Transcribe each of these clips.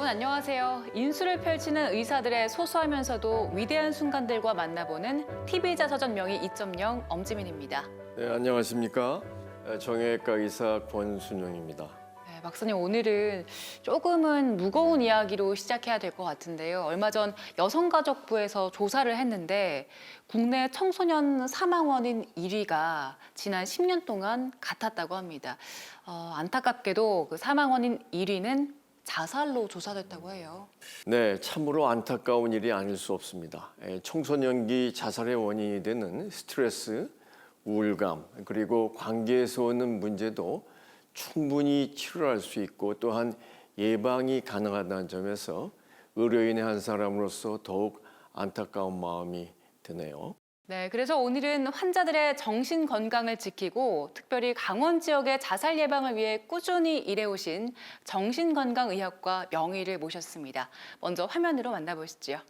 여러분 안녕하세요. 인수를 펼치는 의사들의 소소하면서도 위대한 순간들과 만나보는 TV의사서전 명의 2.0 엄지민입니다. 네, 안녕하십니까. 정형외과 의사 권순영입니다. 네, 박사님 오늘은 조금은 무거운 이야기로 시작해야 될 것 같은데요. 얼마 전 여성가족부에서 조사를 했는데 국내 청소년 사망 원인 1위가 지난 10년 동안 같았다고 합니다. 안타깝게도 그 사망 원인 1위는 자살로 조사됐다고 해요. 네, 참으로 안타까운 일이 아닐 수 없습니다. 청소년기 자살의 원인이 되는 스트레스, 우울감, 그리고 관계에서 오는 문제도 충분히 치료할 수 있고 또한 예방이 가능하다는 점에서 의료인의 한 사람으로서 더욱 안타까운 마음이 드네요. 네, 그래서 오늘은 환자들의 정신 건강을 지키고 특별히 강원 지역의 자살 예방을 위해 꾸준히 일해오신 정신건강의학과 명의를 모셨습니다. 먼저 화면으로 만나보시죠.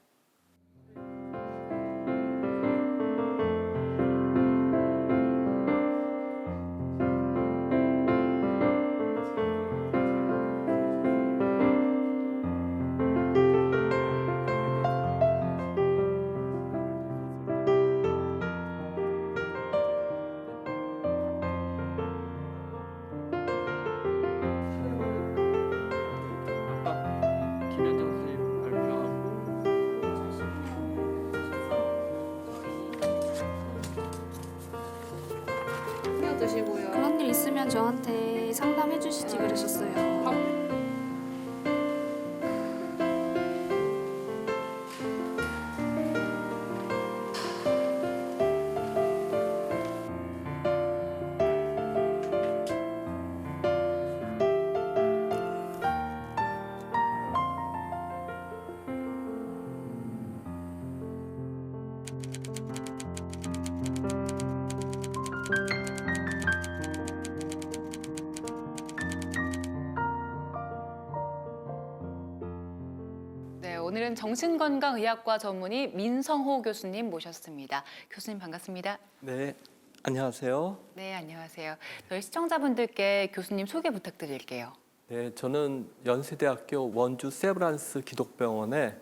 김현정 선생님 드시고요. 그런 일 있으면 저한테 상담해 주시지 그러셨어요. 네, 오늘은 정신건강의학과 전문의 민성호 교수님 모셨습니다. 교수님 반갑습니다. 네, 안녕하세요. 네, 안녕하세요. 저희 시청자분들께 교수님 소개 부탁드릴게요. 네, 저는 연세대학교 원주 세브란스 기독병원의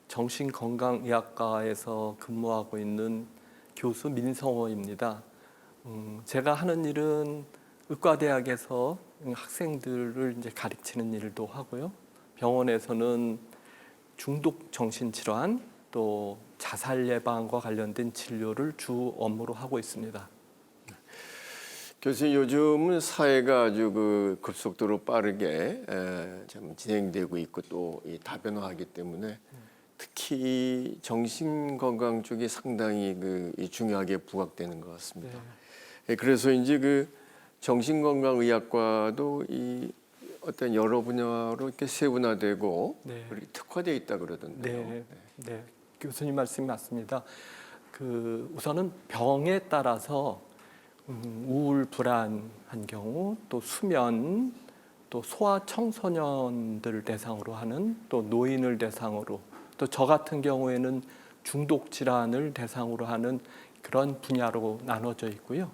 정신건강의학과에서 근무하고 있는 교수 민성호입니다. 제가 하는 일은 의과대학에서 학생들을 이제 가르치는 일도 하고요. 병원에서는 중독 정신질환 또 자살 예방과 관련된 진료를 주 업무로 하고 있습니다. 교수님, 요즘은 사회가 아주 급속도로 빠르게 좀 진행되고 있고 또 다변화하기 때문에 특히 정신 건강 쪽이 상당히 중요하게 부각되는 것 같습니다. 그래서 이제 정신건강의학과도 어떤 여러 분야로 이렇게 세분화되고 그렇게 특화되어 있다 그러던데요. 네, 교수님 말씀이 맞습니다. 우선은 병에 따라서 우울 불안한 경우, 또 수면, 또 소아 청소년들을 대상으로 하는, 또 노인을 대상으로, 또 저 같은 경우에는 중독 질환을 대상으로 하는 그런 분야로 나눠져 있고요.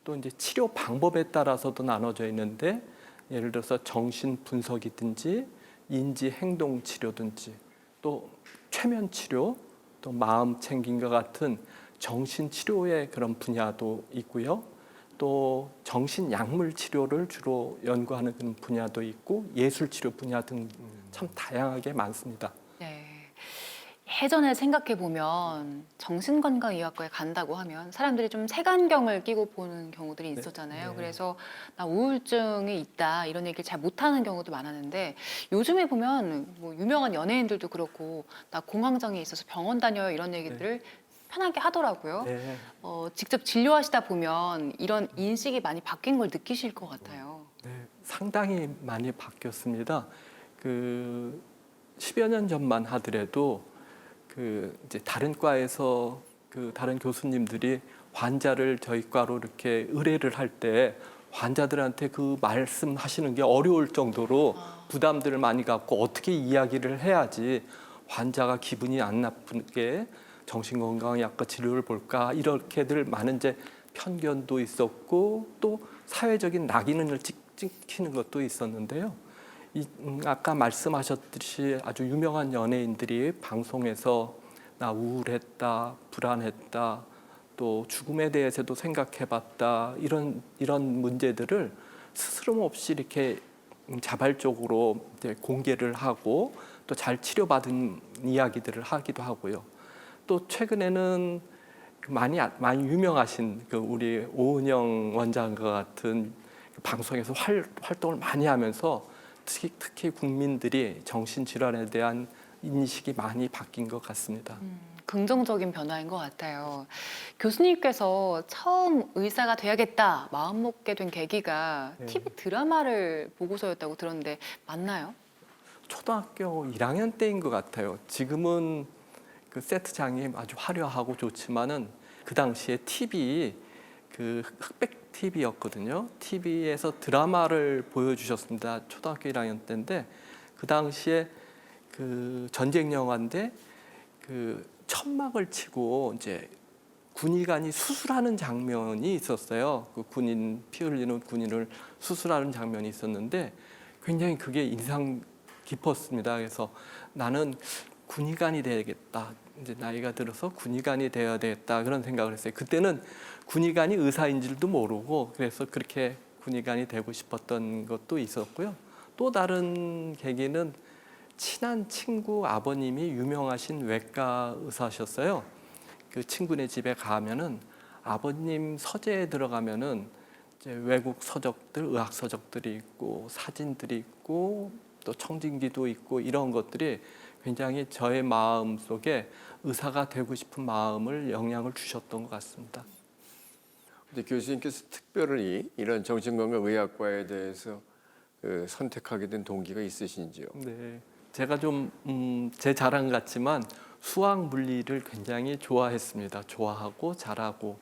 또 이제 치료 방법에 따라서도 나눠져 있는데, 예를 들어서 정신 분석이든지 인지 행동 치료든지 또 최면 치료, 또 마음 챙김과 같은 정신 치료의 그런 분야도 있고요. 또 정신 약물 치료를 주로 연구하는 그런 분야도 있고 예술 치료 분야 등 참 다양하게 많습니다. 네. 예전에 생각해보면 정신건강의학과에 간다고 하면 사람들이 좀 색안경을 끼고 보는 경우들이 있었잖아요. 그래서 나 우울증이 있다 이런 얘기를 잘 못하는 경우도 많았는데 요즘에 보면 뭐 유명한 연예인들도 그렇고 나 공황장애 있어서 병원 다녀요 이런 얘기들을 편하게 하더라고요. 직접 진료하시다 보면 이런 인식이 많이 바뀐 걸 느끼실 것 같아요. 네, 상당히 많이 바뀌었습니다. 10여 년 전만 하더라도 이제 다른 과에서 다른 교수님들이 환자를 저희 과로 이렇게 의뢰를 할 때 환자들한테 말씀하시는 게 어려울 정도로 부담들을 많이 갖고 어떻게 이야기를 해야지 환자가 기분이 안 나쁘게 정신건강의학과 진료를 볼까 이렇게들 많은 이제 편견도 있었고 또 사회적인 낙인을 찍히는 것도 있었는데요. 아까 말씀하셨듯이 아주 유명한 연예인들이 방송에서 나 우울했다, 불안했다, 또 죽음에 대해서도 생각해봤다 이런 문제들을 스스럼 없이 이렇게 자발적으로 이제 공개를 하고 또 잘 치료받은 이야기들을 하기도 하고요. 또 최근에는 많이 유명하신 그 우리 오은영 원장과 같은 방송에서 활동을 많이 하면서 특히 국민들이 정신질환에 대한 인식이 많이 바뀐 것 같습니다. 긍정적인 변화인 것 같아요. 교수님께서 처음 의사가 돼야겠다 마음먹게 된 계기가 네. TV 드라마를 보고서였다고 들었는데 맞나요? 초등학교 1학년 때인 것 같아요. 지금은 그 세트장이 아주 화려하고 좋지만은 그 당시에 TV 그 흑백 TV였거든요. TV에서 드라마를 보여주셨습니다. 초등학교 1학년 때인데 그 당시에 그 전쟁 영화인데 그 천막을 치고 이제 군의관이 수술하는 장면이 있었어요. 그 군인 피 흘리는 군인을 수술하는 장면이 있었는데 굉장히 그게 인상 깊었습니다. 그래서 나는 군의관이 되야겠다. 이제 나이가 들어서 군의관이 되어야 되겠다 그런 생각을 했어요. 그때는 군의관이 의사인 줄도 모르고 그래서 그렇게 군의관이 되고 싶었던 것도 있었고요. 또 다른 계기는 친한 친구 아버님이 유명하신 외과 의사셨어요. 그 친구네 집에 가면은 아버님 서재에 들어가면은 이제 외국 서적들, 의학 서적들이 있고 사진들이 있고 또 청진기도 있고 이런 것들이 굉장히 저의 마음 속에 의사가 되고 싶은 마음을 영향을 주셨던 것 같습니다. 근데 교수님께서 특별히 이런 정신건강의학과에 대해서 선택하게 된 동기가 있으신지요? 네, 제가 좀 제 자랑 같지만 수학 물리를 굉장히 좋아했습니다. 좋아하고 잘하고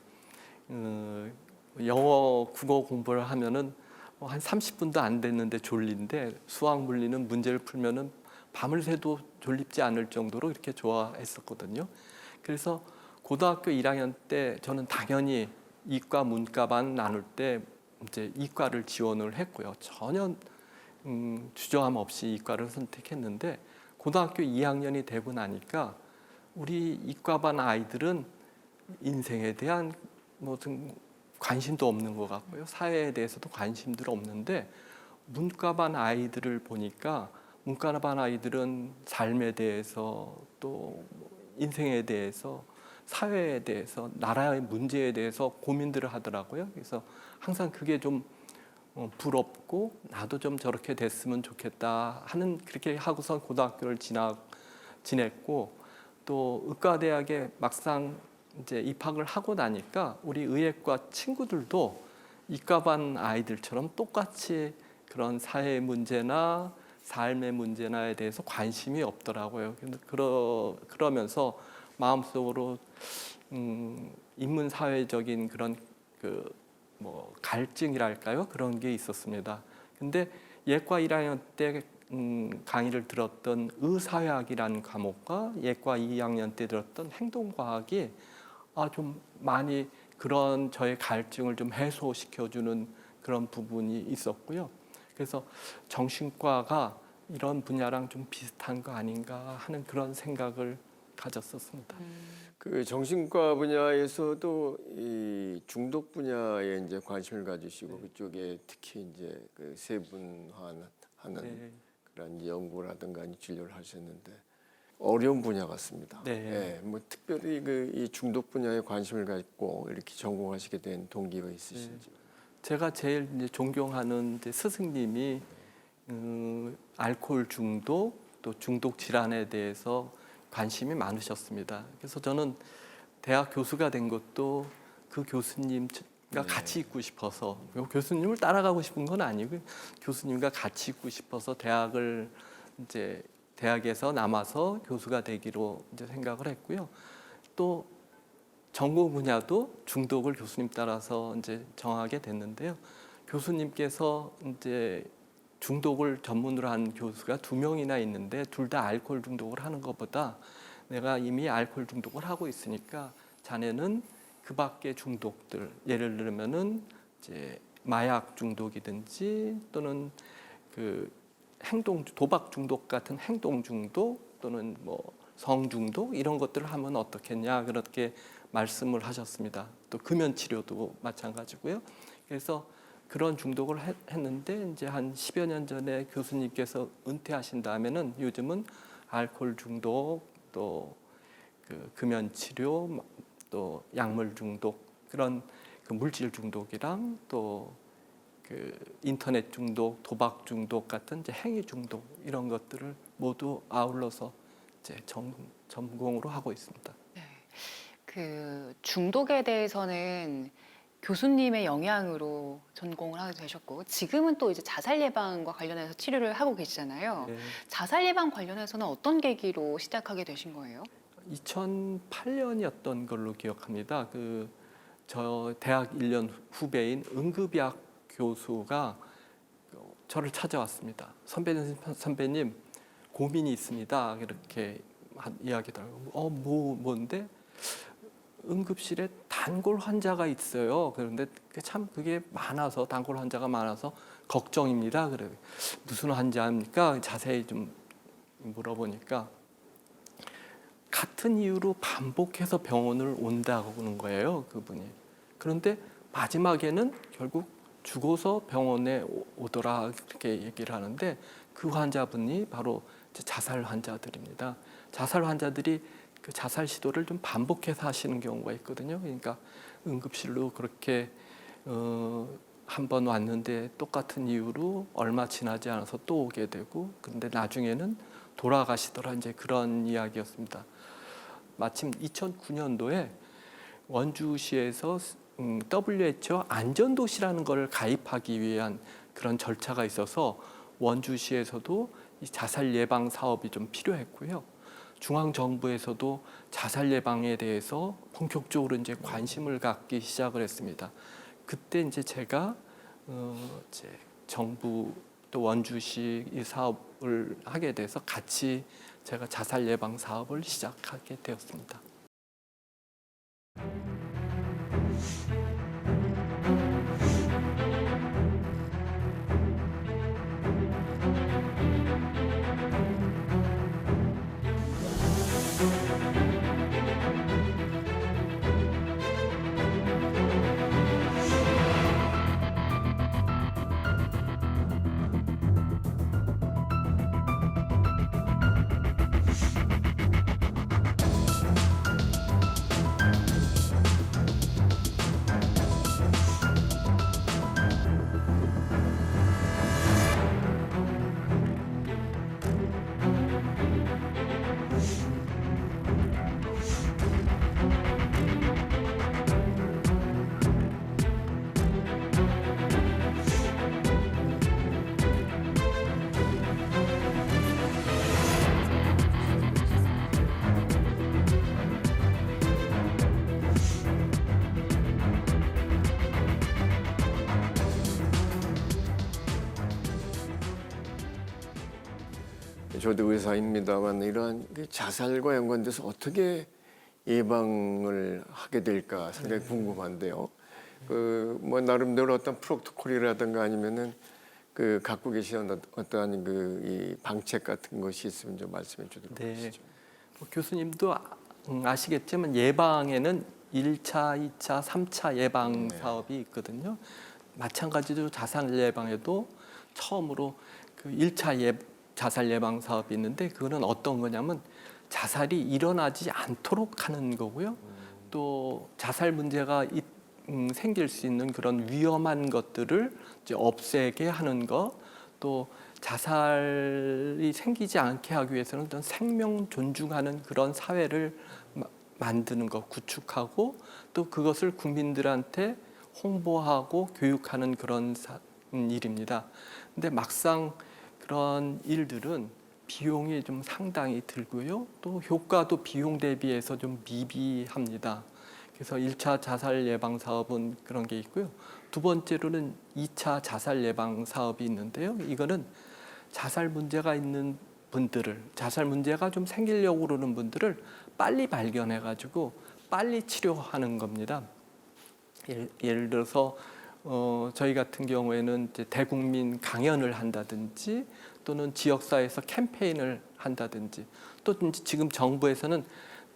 영어 국어 공부를 하면은 한 30분도 안 됐는데 졸린데 수학 물리는 문제를 풀면은 밤을 새도 졸립지 않을 정도로 이렇게 좋아했었거든요. 그래서 고등학교 1학년 때 저는 당연히 이과 문과반 나눌 때 이제 이과를 지원을 했고요. 전혀 주저함 없이 이과를 선택했는데 고등학교 2학년이 되고 나니까 우리 이과반 아이들은 인생에 대한 무슨 관심도 없는 것 같고요. 사회에 대해서도 관심들 없는데 문과반 아이들을 보니까 문과반 아이들은 삶에 대해서 또 인생에 대해서 사회에 대해서 나라의 문제에 대해서 고민들을 하더라고요. 그래서 항상 그게 좀 부럽고 나도 좀 저렇게 됐으면 좋겠다 하는 그렇게 하고선 고등학교를 지냈고 또 의과대학에 막상 이제 입학을 하고 나니까 우리 의예과 친구들도 이과반 아이들처럼 똑같이 그런 사회 문제나 삶의 문제나에 대해서 관심이 없더라고요. 그러면서 마음속으로 인문 사회적인 그런 뭐 갈증이랄까요? 그런 게 있었습니다. 근데 예과 1학년 때 강의를 들었던 의사회학이라는 과목과 예과 2학년 때 들었던 행동과학이 좀 많이 그런 저의 갈증을 좀 해소시켜주는 그런 부분이 있었고요. 그래서 정신과가 이런 분야랑 좀 비슷한 거 아닌가 하는 그런 생각을 가졌었습니다. 그 정신과 분야에서도 이 중독 분야에 이제 관심을 가지시고 그쪽에 특히 이제 그 세분화하는 네. 그런 연구라든가 진료를 하셨는데 어려운 분야 같습니다. 네. 뭐 특별히 이 중독 분야에 관심을 갖고 이렇게 전공하시게 된 동기가 있으신지? 제가 제일 이제 존경하는 이제 스승님이 알코올 중독 또 중독 질환에 대해서 관심이 많으셨습니다. 그래서 저는 대학 교수가 된 것도 그 교수님과 같이 있고 싶어서 교수님을 따라가고 싶은 건 아니고 교수님과 같이 있고 싶어서 대학을 이제 대학에서 남아서 교수가 되기로 이제 생각을 했고요. 또 전공 분야도 중독을 교수님 따라서 이제 정하게 됐는데요. 교수님께서 이제 중독을 전문으로 한 교수가 2명이나 있는데 둘 다 알코올 중독을 하는 것보다 내가 이미 알코올 중독을 하고 있으니까 자네는 그 밖의 중독들 예를 들면은 이제 마약 중독이든지 또는 그 도박 중독 같은 행동 중독 또는 뭐 성 중독 이런 것들을 하면 어떻겠냐 그렇게 말씀을 하셨습니다. 또 금연 치료도 마찬가지고요. 그래서 그런 중독을 했는데 이제 한 10여 년 전에 교수님께서 은퇴하신 다음에는 요즘은 알코올 중독 또 그 금연 치료 또 약물 중독 그런 그 물질 중독이랑 또 그 인터넷 중독, 도박 중독 같은 이제 행위 중독 이런 것들을 모두 아울러서 이제 전공으로 하고 있습니다. 네. 그 중독에 대해서는 교수님의 영향으로 전공을 하게 되셨고 지금은 또 이제 자살 예방과 관련해서 치료를 하고 계시잖아요. 네. 자살 예방 관련해서는 어떤 계기로 시작하게 되신 거예요? 2008년이었던 걸로 기억합니다. 저 대학 1년 후배인 응급의학 교수가 저를 찾아왔습니다. 선배님 고민이 있습니다. 이렇게 이야기더라고요. 뭔데? 응급실에 단골 환자가 있어요. 그런데 참 그게 많아서 단골 환자가 많아서 걱정입니다. 그래 무슨 환자입니까? 자세히 좀 물어보니까 같은 이유로 반복해서 병원을 온다고 하는 거예요, 그분이. 그런데 마지막에는 결국 죽어서 병원에 오더라 이렇게 얘기를 하는데 그 환자분이 바로 자살 환자들입니다. 자살 환자들이 그 자살 시도를 좀 반복해서 하시는 경우가 있거든요. 그러니까 응급실로 그렇게 한 번 왔는데 똑같은 이유로 얼마 지나지 않아서 또 오게 되고 근데 나중에는 돌아가시더라 이제 그런 이야기였습니다. 마침 2009년도에 원주시에서 WHO 안전도시라는 걸 가입하기 위한 그런 절차가 있어서 원주시에서도 이 자살 예방 사업이 좀 필요했고요. 중앙정부에서도 자살 예방에 대해서 본격적으로 이제 관심을 갖기 시작을 했습니다. 그때 이제 제가 이제 정부 또 원주시 이 사업을 하게 돼서 같이 제가 자살 예방 사업을 시작하게 되었습니다. 저도 의사입니다만 이러한 그 자살과 연관돼서 어떻게 예방을 하게 될까 상당히 궁금한데요. 뭐 나름대로 어떤 프로토콜이라든가 아니면은 그 갖고 계시는 어떠한 이 방책 같은 것이 있으면 좀 말씀해 주도록 하시죠. 뭐 교수님도 아시겠지만 예방에는 1차, 2차, 3차 예방 사업이 있거든요. 마찬가지로 자살 예방에도 처음으로 그 1차 자살 예방 사업이 있는데 그거는 어떤 거냐면 자살이 일어나지 않도록 하는 거고요. 또 자살 문제가 생길 수 있는 그런 위험한 것들을 이제 없애게 하는 것, 또 자살이 생기지 않게 하기 위해서는 어떤 생명 존중하는 그런 사회를 만드는 것, 구축하고 또 그것을 국민들한테 홍보하고 교육하는 그런 일입니다. 근데 막상 그런 일들은 비용이 좀 상당히 들고요. 또 효과도 비용 대비해서 좀 미비합니다. 그래서 1차 자살 예방 사업은 그런 게 있고요. 두 번째로는 2차 자살 예방 사업이 있는데요. 이거는 자살 문제가 있는 분들을, 자살 문제가 좀 생기려고 그러는 분들을 빨리 발견해 가지고 빨리 치료하는 겁니다. 예를 들어서 저희 같은 경우에는 이제 대국민 강연을 한다든지 또는 지역사회에서 캠페인을 한다든지 또 이제 지금 정부에서는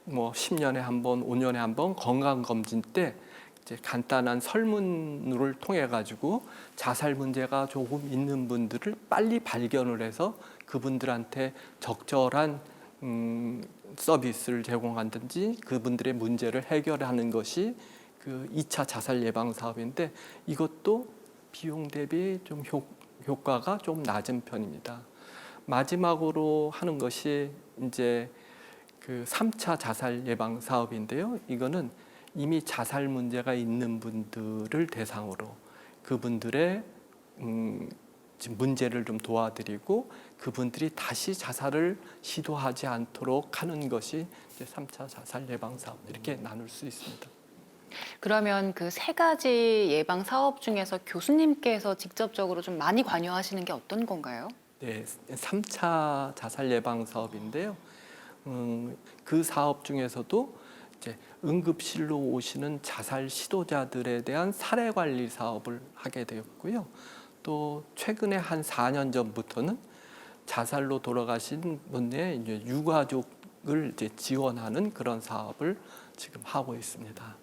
뭐 10년에 한 번, 5년에 한 번 건강검진 때 이제 간단한 설문을 통해 가지고 자살 문제가 조금 있는 분들을 빨리 발견을 해서 그분들한테 적절한 서비스를 제공한다든지 그분들의 문제를 해결하는 것이 그 2차 자살 예방 사업인데 이것도 비용 대비 좀 효과가 좀 낮은 편입니다. 마지막으로 하는 것이 이제 그 3차 자살 예방 사업인데요. 이거는 이미 자살 문제가 있는 분들을 대상으로 그분들의 지금 문제를 좀 도와드리고 그분들이 다시 자살을 시도하지 않도록 하는 것이 이제 3차 자살 예방 사업 이렇게 나눌 수 있습니다. 그러면 그 세 가지 예방 사업 중에서 교수님께서 직접적으로 좀 많이 관여하시는 게 어떤 건가요? 네, 3차 자살 예방 사업인데요. 그 사업 중에서도 이제 응급실로 오시는 자살 시도자들에 대한 사례 관리 사업을 하게 되었고요. 또 최근에 한 4년 전부터는 자살로 돌아가신 분의 이제 유가족을 이제 지원하는 그런 사업을 지금 하고 있습니다.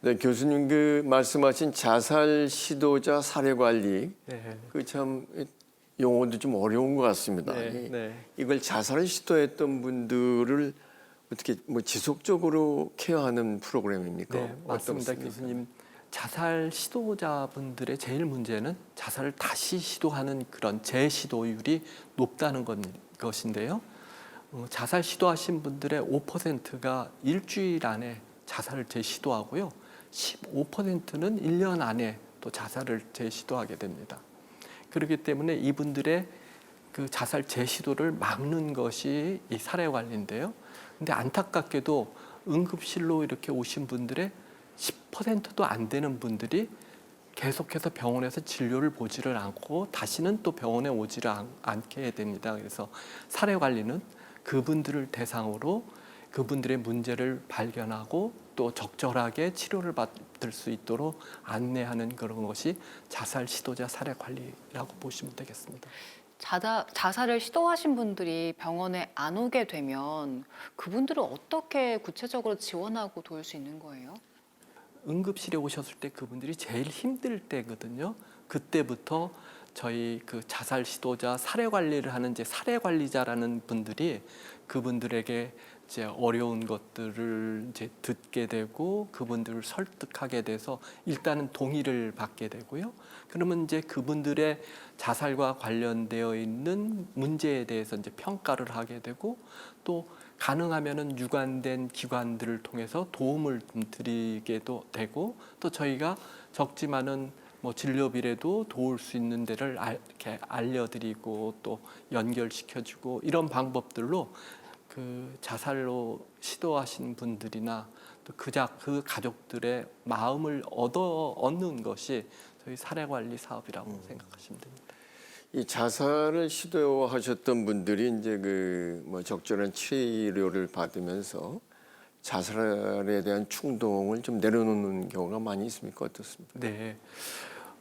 네, 교수님 그 말씀하신 자살 시도자 사례 관리 네. 그 참 용어도 좀 어려운 것 같습니다. 네, 네. 이걸 자살을 시도했던 분들을 어떻게 뭐 지속적으로 케어하는 프로그램입니까? 네, 맞습니다, 어떻습니까? 교수님. 자살 시도자분들의 제일 문제는 자살을 다시 시도하는 그런 재시도율이 높다는 것인데요. 자살 시도하신 분들의 5%가 일주일 안에 자살을 재시도하고요. 15%는 1년 안에 또 자살을 재시도하게 됩니다. 그렇기 때문에 이분들의 그 자살 재시도를 막는 것이 이 사례 관리인데요. 근데 안타깝게도 응급실로 이렇게 오신 분들의 10%도 안 되는 분들이 계속해서 병원에서 진료를 보지를 않고 다시는 또 병원에 오지를 않게 됩니다. 그래서 사례 관리는 그분들을 대상으로 그분들의 문제를 발견하고 또 적절하게 치료를 받을 수 있도록 안내하는 그런 것이 자살 시도자 사례 관리라고 보시면 되겠습니다. 자살을 시도하신 분들이 병원에 안 오게 되면 그분들을 어떻게 구체적으로 지원하고 도울 수 있는 거예요? 응급실에 오셨을 때 그분들이 제일 힘들 때거든요. 그때부터 저희 그 자살 시도자 사례 관리를 하는 이제 사례 관리자라는 분들이 그분들에게 이제 어려운 것들을 이제 듣게 되고 그분들을 설득하게 돼서 일단은 동의를 받게 되고요. 그러면 이제 그분들의 자살과 관련되어 있는 문제에 대해서 이제 평가를 하게 되고 또 가능하면은 유관된 기관들을 통해서 도움을 좀 드리게도 되고 또 저희가 적지만은 뭐 진료비라도 도울 수 있는 데를 이렇게 알려드리고 또 연결시켜주고 이런 방법들로 그 자살로 시도하신 분들이나 또 그 가족들의 마음을 얻는 것이 저희 사례 관리 사업이라고 생각하시면 됩니다. 이 자살을 시도하셨던 분들이 이제 그 뭐 적절한 치료를 받으면서 자살에 대한 충동을 좀 내려놓는 경우가 많이 있습니까? 어떻습니까? 네.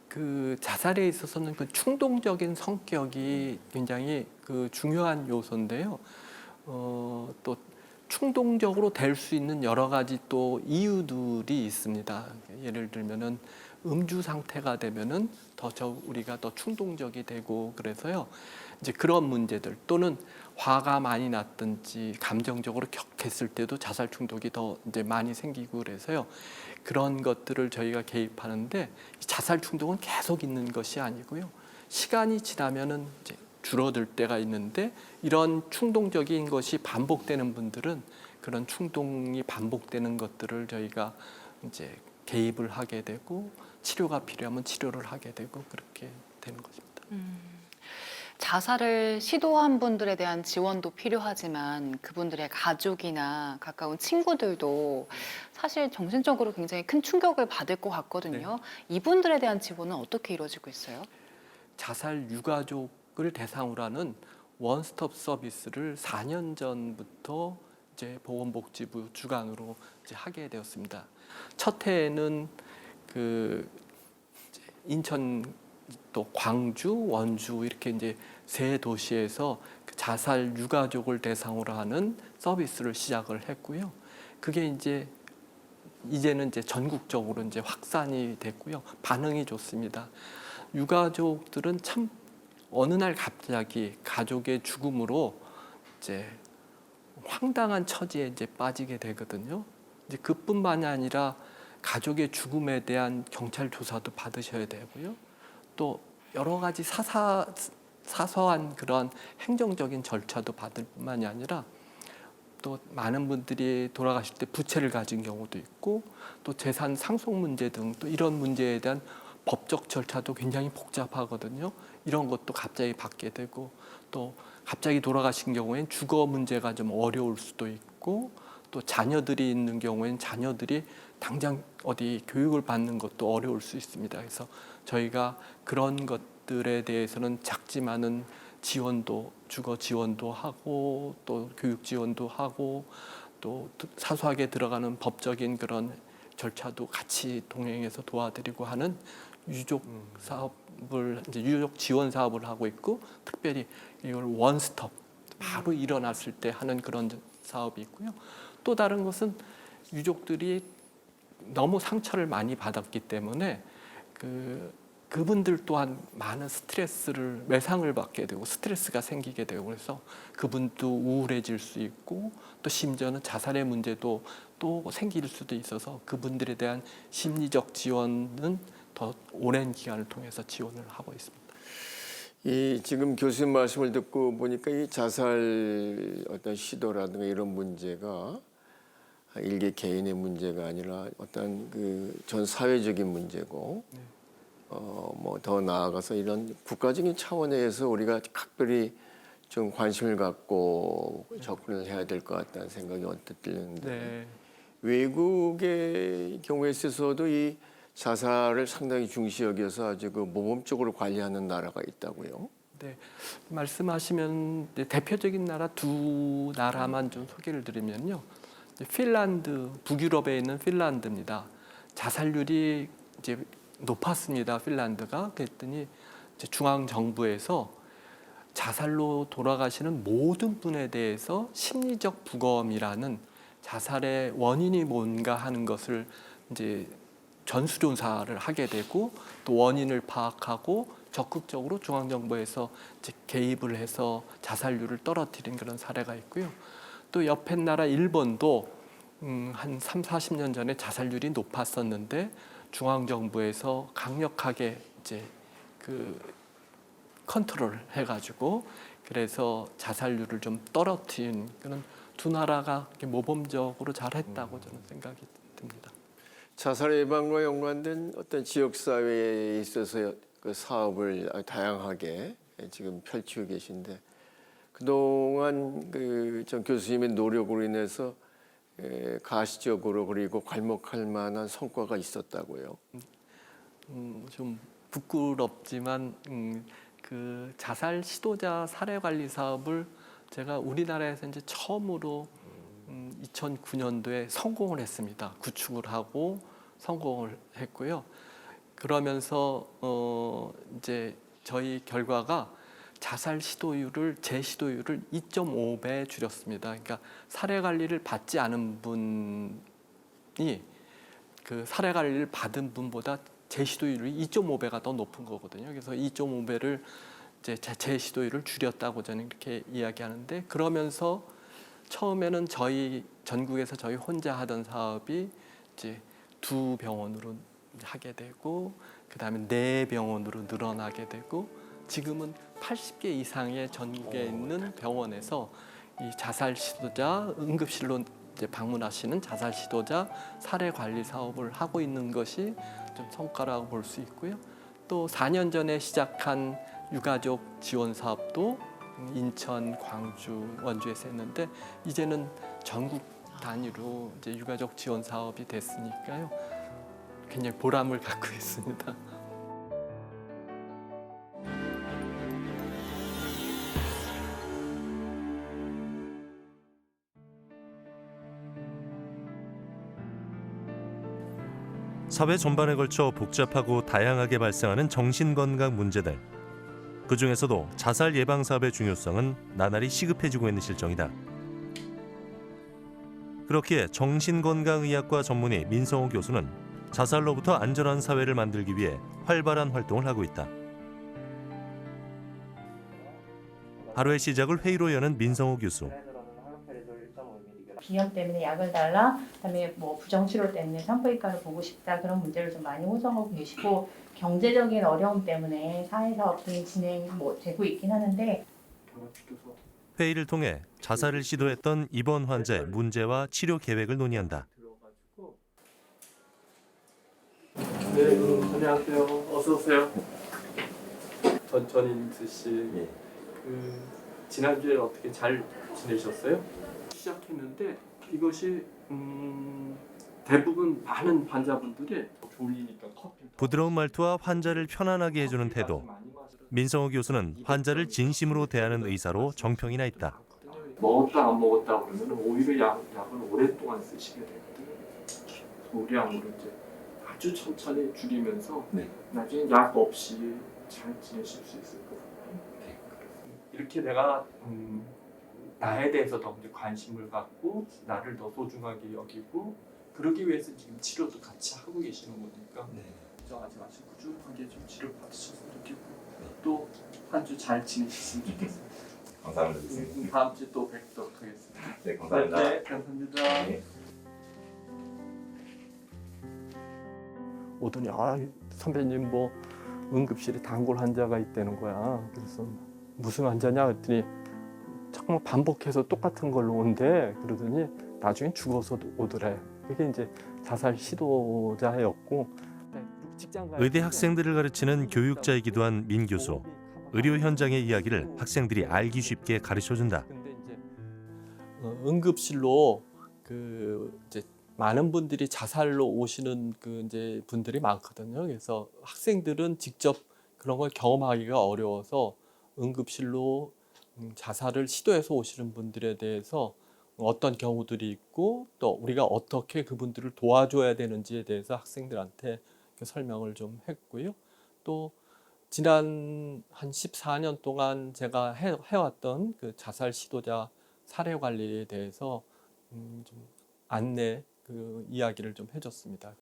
그 자살에 있어서는 그 충동적인 성격이 굉장히 그 중요한 요소인데요. 또 충동적으로 될 수 있는 여러 가지 또 이유들이 있습니다. 예를 들면은 음주 상태가 되면은 우리가 더 충동적이 되고 그래서요. 이제 그런 문제들 또는 화가 많이 났든지 감정적으로 격했을 때도 자살 충동이 더 이제 많이 생기고 그래서요. 그런 것들을 저희가 개입하는데 자살 충동은 계속 있는 것이 아니고요. 시간이 지나면은 이제 줄어들 때가 있는데 이런 충동적인 것이 반복되는 분들은 그런 충동이 반복되는 것들을 저희가 이제 개입을 하게 되고 치료가 필요하면 치료를 하게 되고 그렇게 되는 것입니다. 자살을 시도한 분들에 대한 지원도 필요하지만 그분들의 가족이나 가까운 친구들도 사실 정신적으로 굉장히 큰 충격을 받을 것 같거든요. 이분들에 대한 지원은 어떻게 이루어지고 있어요? 자살 유가족을 대상으로 하는 원스톱 서비스를 4년 전부터 이제 보건복지부 주관으로 이제 하게 되었습니다. 첫 해에는 그 인천 또 광주, 원주 이렇게 이제 세 도시에서 그 자살 유가족을 대상으로 하는 서비스를 시작을 했고요. 그게 이제는 이제 전국적으로 이제 확산이 됐고요. 반응이 좋습니다. 유가족들은 참 어느 날 갑자기 가족의 죽음으로 이제 황당한 처지에 이제 빠지게 되거든요. 이제 그뿐만이 아니라 가족의 죽음에 대한 경찰 조사도 받으셔야 되고요. 또 여러 가지 사소한 그런 행정적인 절차도 받을 뿐만이 아니라 또 많은 분들이 돌아가실 때 부채를 가진 경우도 있고 또 재산 상속 문제 등 또 이런 문제에 대한 법적 절차도 굉장히 복잡하거든요. 이런 것도 갑자기 받게 되고 또 갑자기 돌아가신 경우엔 주거 문제가 좀 어려울 수도 있고 또 자녀들이 있는 경우엔 자녀들이 당장 어디 교육을 받는 것도 어려울 수 있습니다. 그래서 저희가 그런 것들에 대해서는 작지만은 지원도 주거 지원도 하고 또 교육 지원도 하고 또 사소하게 들어가는 법적인 그런 절차도 같이 동행해서 도와드리고 하는 유족 사업을 이제 유족 지원 사업을 하고 있고 특별히 이걸 원스톱 바로 일어났을 때 하는 그런 사업이 있고요. 또 다른 것은 유족들이 너무 상처를 많이 받았기 때문에 그분들 또한 많은 스트레스를 외상을 받게 되고 스트레스가 생기게 되고 그래서 그분도 우울해질 수 있고 또 심지어는 자살의 문제도 또 생길 수도 있어서 그분들에 대한 심리적 지원은 더 오랜 기간을 통해서 지원을 하고 있습니다. 이 지금 교수님 말씀을 듣고 보니까 이 자살 어떤 시도라든가 이런 문제가 일개 개인의 문제가 아니라 어떤 그 전 사회적인 문제고 뭐 더 나아가서 이런 국가적인 차원에서 우리가 각별히 좀 관심을 갖고 접근을 해야 될 것 같다는 생각이 언뜻 들리는데 네. 외국의 경우에 있어서도 이 자살을 상당히 중시 여겨서 아주 그 모범적으로 관리하는 나라가 있다고요. 네, 말씀하시면 대표적인 나라 두 나라만 좀 소개를 드리면요. 핀란드, 북유럽에 있는 핀란드입니다. 자살률이 이제 높았습니다. 핀란드가 그랬더니 이제 중앙 정부에서 자살로 돌아가시는 모든 분에 대해서 심리적 부검이라는 자살의 원인이 뭔가 하는 것을 이제 전수조사를 하게 되고 또 원인을 파악하고 적극적으로 중앙정부에서 이제 개입을 해서 자살률을 떨어뜨린 그런 사례가 있고요. 또 옆에 나라 일본도 한 3, 40년 전에 자살률이 높았었는데 중앙정부에서 강력하게 이제 그 컨트롤 해가지고 그래서 자살률을 좀 떨어뜨린 그런 두 나라가 모범적으로 잘했다고 저는 생각이 듭니다. 자살 예방과 연관된 어떤 지역 사회에 있어서 그 사업을 다양하게 지금 펼치고 계신데 그동안 그 전 교수님의 노력으로 인해서 가시적으로 그리고 괄목할 만한 성과가 있었다고요. 좀 부끄럽지만 그 자살 시도자 사례 관리 사업을 제가 우리나라에서 이제 처음으로 2009년도에 성공을 했습니다. 구축을 하고 성공을 했고요. 그러면서 이제 저희 결과가 자살 시도율을 재시도율을 2.5배 줄였습니다. 그러니까 사례 관리를 받지 않은 분이 그 사례 관리를 받은 분보다 재시도율이 2.5배가 더 높은 거거든요. 그래서 2.5배를 이제 재시도율을 줄였다고 저는 이렇게 이야기하는데 그러면서 처음에는 저희 전국에서 저희 혼자 하던 사업이 이제 2병원으로 하게 되고 그다음에 4병원으로 늘어나게 되고 지금은 80개 이상의 전국에 있는 병원에서 이 자살 시도자 응급실로 이제 방문하시는 자살 시도자 사례 관리 사업을 하고 있는 것이 좀 성과라고 볼 수 있고요. 또 4년 전에 시작한 유가족 지원 사업도 인천, 광주, 원주에서 했는데 이제는 전국 단위로 이제 유가족 지원 사업이 됐으니까요. 굉장히 보람을 갖고 있습니다. 사회 전반에 걸쳐 복잡하고 다양하게 발생하는 정신건강 문제들. 그중에서도 자살 예방 사업의 중요성은 나날이 시급해지고 있는 실정이다. 그렇기에 정신건강의학과 전문의 민성호 교수는 자살로부터 안전한 사회를 만들기 위해 활발한 활동을 하고 있다. 하루의 시작을 회의로 여는 민성호 교수. 비염 때문에 약을 달라, 그다음에 뭐 부정치료 때문에 산부인과를 보고 싶다 그런 문제를 좀 많이 호소하고 계시고 경제적인 어려움 때문에 사회사업 등이 되고 있긴 하는데 회의를 통해 자살을 시도했던 입원 환자의 문제와 치료 계획을 논의한다. 네, 안녕하세요. 어서 오세요. 전인수 씨. 지난주에 어떻게 잘 지내셨어요? 시작했는데 이것이 대부분 많은 환자분들이 졸리니까 커피. 부드러운 말투와 환자를 편안하게 해주는 태도. 민성호 교수는 환자를 진심으로 대하는 의사로 정평이 나 있다. 먹었다 안 먹었다 그러면 오히려 약을 오랫동안 쓰시게 되거든요. 소량으로 이제 아주 천천히 줄이면서 나중에 약 없이 잘 지내실 수 있을 것 같아요. 이렇게 내가 나에 대해서 더 관심을 갖고 나를 더 소중하게 여기고 그러기 위해서 지금 치료도 같이 하고 계시는 거니까 걱정하지 마시고 꾸준하게 좀 치료 받으셨으면 좋겠고 또 한 주 잘 지내셨으면 좋겠습니다. 감사합니다, 교수님. 다음 주에 또 뵙도록 하겠습니다. 네, 감사합니다. 네, 감사합니다. 네. 오더니 선배님 뭐 응급실에 단골 환자가 있다는 거야. 그래서 무슨 환자냐 그랬더니 정말 반복해서 똑같은 걸로 온대. 그러더니 나중에 죽어서 오더래. 그게 이제 자살 시도자였고 의대 학생들을 가르치는 교육자이기도 한 민 교수. 의료 현장의 이야기를 학생들이 알기 쉽게 가르쳐준다. 근데 이제 응급실로 이제 많은 분들이 자살로 오시는 이제 분들이 많거든요. 그래서 학생들은 직접 그런 걸 경험하기가 어려워서 응급실로 자살을 시도해서 오시는 분들에 대해서 어떤 경우들이 있고 또 우리가 어떻게 그분들을 도와줘야 되는지에 대해서 학생들한테 설명을 좀 했고요. 또 지난 한 14년 동안 제가 해왔던 그 자살 시도자 사례 관리에 대해서 좀 안내 이야기를 좀 해줬습니다.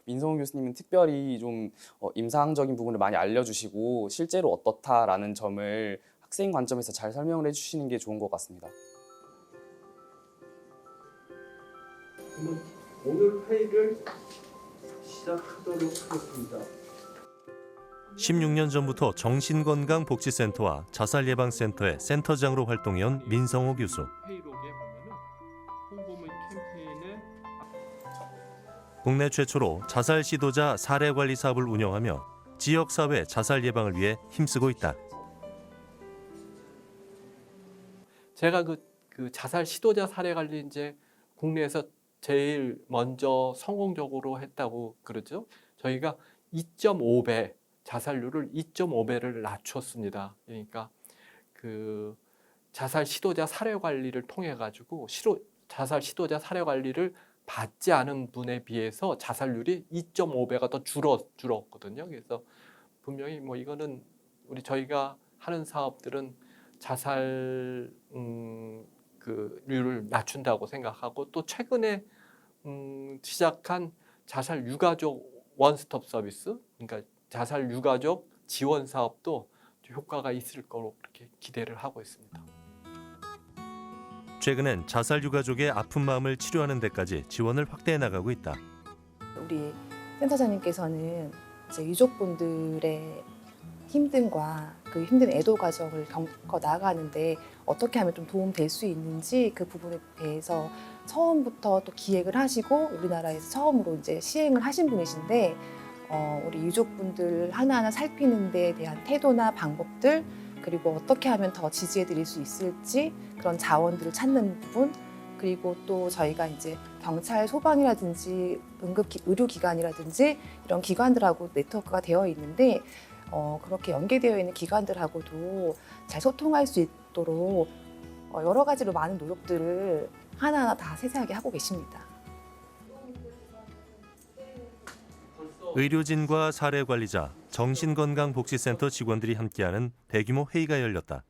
민성호 교수님은 특별히 좀 임상적인 부분을 많이 알려주시고 실제로 어떻다라는 점을 학생 관점에서 잘 설명을 해주시는 게 좋은 것 같습니다. 그러면 오늘 회의를 시작하도록 하겠습니다. 16년 전부터 정신건강복지센터와 자살예방센터의 센터장으로 활동해온 민성호 교수. 회의록에 보면은 홍보문 캠페인에 국내 최초로 자살 시도자 사례 관리 사업을 운영하며 지역 사회 자살 예방을 위해 힘쓰고 있다. 제가 그 자살 시도자 사례 관리 이제 국내에서 제일 먼저 성공적으로 했다고 그러죠. 저희가 2.5배 자살률을 2.5배를 낮췄습니다. 그러니까 그 자살 시도자 사례 관리를 통해 가지고 자살 시도자 사례 관리를 받지 않은 분에 비해서 자살률이 2.5배가 더 줄었거든요. 그래서 분명히 뭐 이거는 저희가 하는 사업들은 자살 률을 낮춘다고 생각하고 또 최근에 시작한 자살 유가족 원스톱 서비스, 그러니까 자살 유가족 지원 사업도 효과가 있을 거로 그렇게 기대를 하고 있습니다. 최근엔 자살 유가족의 아픈 마음을 치료하는 데까지 지원을 확대해 나가고 있다. 우리 센터장님께서는 이제 유족분들의 힘듦과 그 힘든 애도 과정을 겪어 나가는데 어떻게 하면 좀 도움 될 수 있는지 그 부분에 대해서 처음부터 또 기획을 하시고 우리나라에서 처음으로 이제 시행을 하신 분이신데 우리 유족분들 하나하나 살피는 데에 대한 태도나 방법들 그리고 어떻게 하면 더 지지해 드릴 수 있을지 그런 자원들을 찾는 부분 그리고 또 저희가 이제 경찰, 소방이라든지 의료기관이라든지 이런 기관들하고 네트워크가 되어 있는데 그렇게 연계되어 있는 기관들하고도 잘 소통할 수 있도록 여러 가지로 많은 노력들을 하나하나 다 세세하게 하고 계십니다. 의료진과 사례관리자, 정신건강복지센터 직원들이 함께하는 대규모 회의가 열렸다.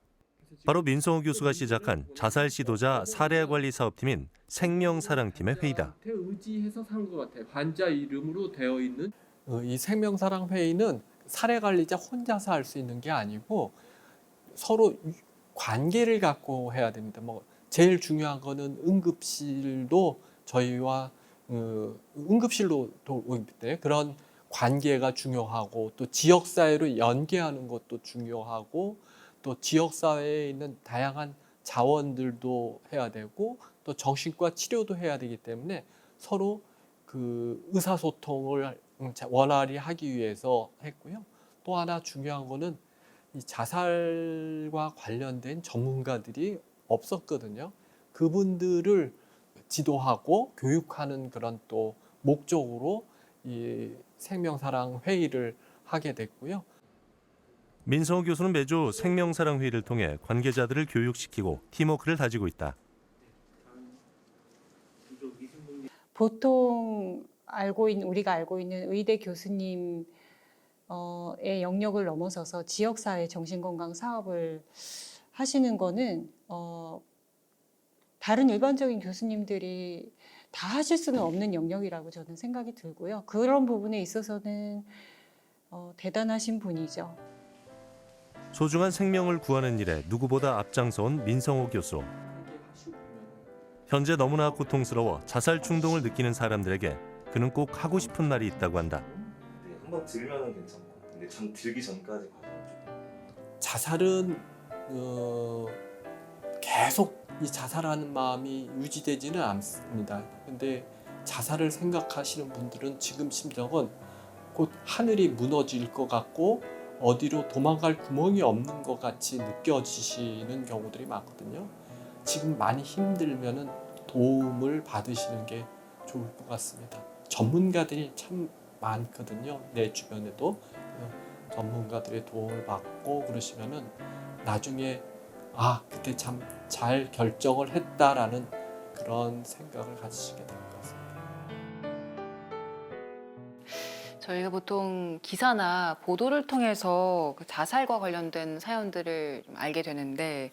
바로 민성호 교수가 시작한 자살 시도자 사례관리 사업팀인 생명사랑팀의 회의다. 의지해서 산 것 같아요. 환자 이름으로 되어 있는 이 생명사랑 회의는 사례관리자 혼자서 할 수 있는 게 아니고 서로 관계를 갖고 해야 됩니다. 뭐 제일 중요한 거는 응급실도 저희와 응급실로 오기 때문에 그런 관계가 중요하고 또 지역사회로 연계하는 것도 중요하고 또 지역사회에 있는 다양한 자원들도 해야 되고 또 정신과 치료도 해야 되기 때문에 서로 그 의사소통을 원활히 하기 위해서 했고요. 또 하나 중요한 거는 이 자살과 관련된 전문가들이 없었거든요. 그분들을 지도하고 교육하는 그런 또 목적으로 이 생명사랑 회의를 하게 됐고요. 민성호 교수는 매주 생명사랑 회의를 통해 관계자들을 교육시키고 팀워크를 다지고 있다. 보통 우리가 알고 있는 의대 교수님의 영역을 넘어서서 지역사회 정신건강 사업을 하시는 거는 다른 일반적인 교수님들이 다 하실 수는 없는 영역이라고 저는 생각이 들고요. 그런 부분에 있어서는 대단하신 분이죠. 소중한 생명을 구하는 일에 누구보다 앞장서온 민성호 교수. 현재 너무나 고통스러워 자살 충동을 느끼는 사람들에게 그는 꼭 하고 싶은 말이 있다고 한다. 네, 한번 들면은 괜찮고, 근데 들기 전까지 과정. 자살은 계속 이 자살하는 마음이 유지되지는 않습니다. 근데 자살을 생각하시는 분들은 지금 심정은 곧 하늘이 무너질 것 같고 어디로 도망갈 구멍이 없는 것 같이 느껴지시는 경우들이 많거든요. 지금 많이 힘들면은 도움을 받으시는 게 좋을 것 같습니다. 전문가들이 참 많거든요. 내 주변에도 전문가들의 도움을 받고 그러시면은 나중에 그때 참 잘 결정을 했다라는 그런 생각을 가지시게 될 것 같습니다. 저희가 보통 기사나 보도를 통해서 그 자살과 관련된 사연들을 좀 알게 되는데